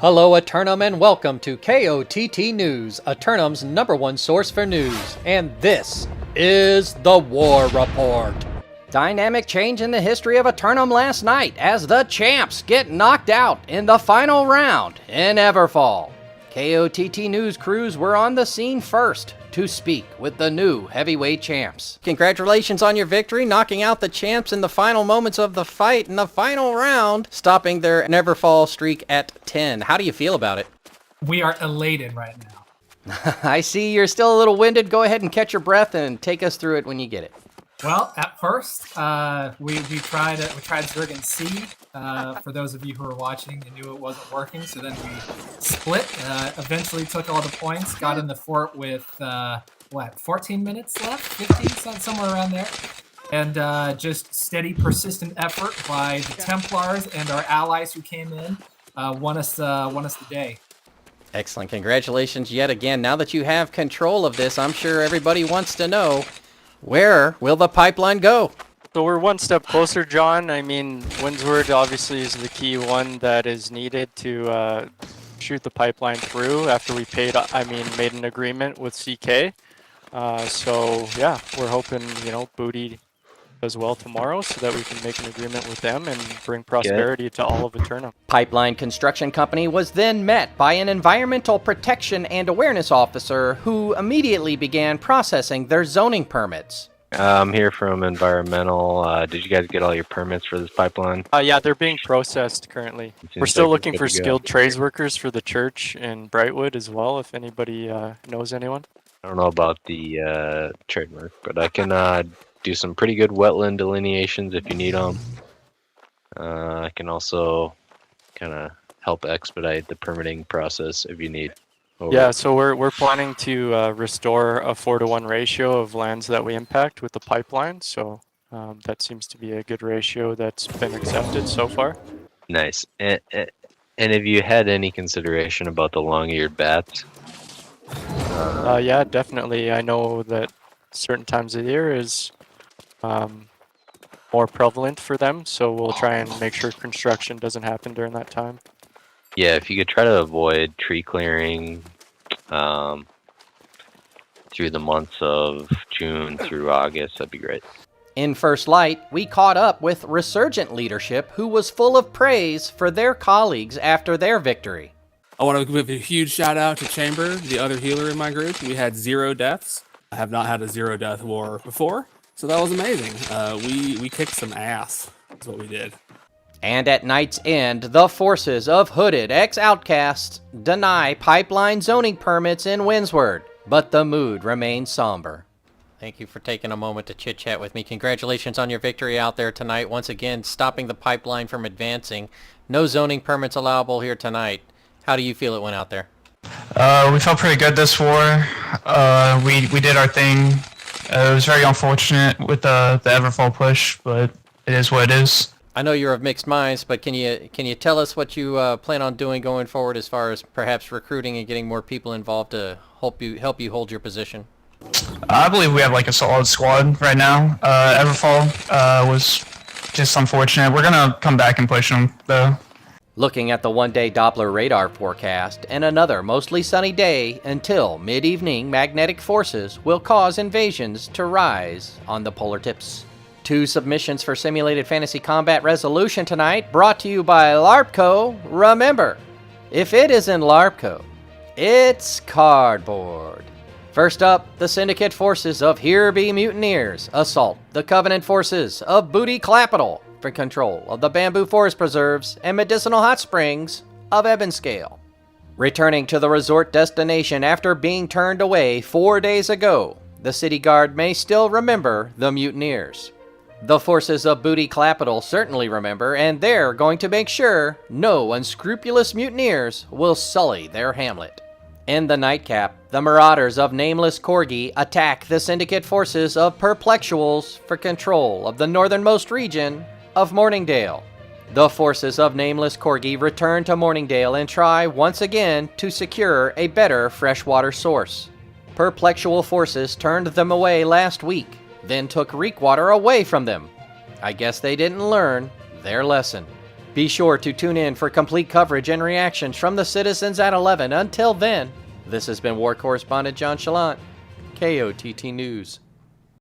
Hello, Eternum, and welcome to KOTT News, Eternum's #1 source for news. And this is the War Report. Dynamic change in the history of Eternum last night as the champs get knocked out in the final round in Everfall. KOTT News crews were on the scene first to speak with the new heavyweight champs. Congratulations on your victory, knocking out the champs in the final moments of the fight in the final round, stopping their Neverfall streak at 10. How do you feel about it? We are elated right now. I see you're still a little winded. Go ahead and catch your breath and take us through it when you get it. Well, at first, we tried Zerg and C. For those of you who are watching and knew it wasn't working, so then we split. Eventually took all the points, got in the fort with 14 minutes left, 15, somewhere around there, and just steady, persistent effort by the Templars and our allies who came in won us the day. Excellent. Congratulations yet again. Now that you have control of this, I'm sure everybody wants to know, where will the pipeline go? So we're one step closer, John. I mean, Windsward obviously is the key one that is needed to shoot the pipeline through after we made an agreement with CK. So yeah, we're hoping, Booty does well tomorrow so that we can make an agreement with them and bring prosperity to all of Eternum. Pipeline Construction Company was then met by an environmental protection and awareness officer who immediately began processing their zoning permits. I'm here from environmental. Did you guys get all your permits for this pipeline? Yeah, they're being processed currently. We're still looking for skilled trades workers for the church in Brightwood as well, if anybody knows anyone. I don't know about the trademark, but I can do some pretty good wetland delineations if you need them. I can also kind of help expedite the permitting process if you need. Yeah, so we're planning to restore a 4-to-1 ratio of lands that we impact with the pipeline. So that seems to be a good ratio that's been accepted so far. Nice. And have you had any consideration about the long-eared bats? Yeah, definitely. I know that certain times of the year is more prevalent for them, so we'll try and make sure construction doesn't happen during that time. Yeah, if you could try to avoid tree clearing through the months of June through August, that'd be great. In First Light, we caught up with Resurgent leadership who was full of praise for their colleagues after their victory. I want to give a huge shout out to Chamber, the other healer in my group. We had 0 deaths. I have not had a 0-death war before, so that was amazing. We kicked some ass, that's what we did. And at night's end, the forces of hooded ex-outcasts deny pipeline zoning permits in Windsward, but the mood remains somber. Thank you for taking a moment to chit-chat with me. Congratulations on your victory out there tonight. Once again, stopping the pipeline from advancing. No zoning permits allowable here tonight. How do you feel it went out there? We felt pretty good this war. We did our thing. It was very unfortunate with the Everfall push, but it is what it is. I know you're of mixed minds, but can you tell us what you plan on doing going forward as far as perhaps recruiting and getting more people involved to help you hold your position? I believe we have like a solid squad right now. Everfall was just unfortunate. We're gonna come back and push them though. Looking at the one-day Doppler radar forecast and another mostly sunny day until mid-evening, magnetic forces will cause invasions to rise on the polar tips. 2 submissions for Simulated Fantasy Combat Resolution tonight, brought to you by LARPco. Remember, if it isn't LARPco, it's cardboard. First up, the Syndicate forces of Here Be Mutineers assault the Covenant forces of Booty Capital for control of the Bamboo Forest Preserves and Medicinal Hot Springs of Ebonscale. Returning to the resort destination after being turned away 4 days ago, the City Guard may still remember the Mutineers. The forces of Booty Capital certainly remember, and they're going to make sure no unscrupulous mutineers will sully their hamlet. In the nightcap, the Marauders of Nameless Corgi attack the Syndicate forces of Perplexuals for control of the northernmost region of Morningdale. The forces of Nameless Corgi return to Morningdale and try once again to secure a better freshwater source. Perplexual forces turned them away last week, then took Reekwater away from them. I guess they didn't learn their lesson. Be sure to tune in for complete coverage and reactions from the citizens at 11. Until then, this has been War Correspondent JChalant, KOTT News.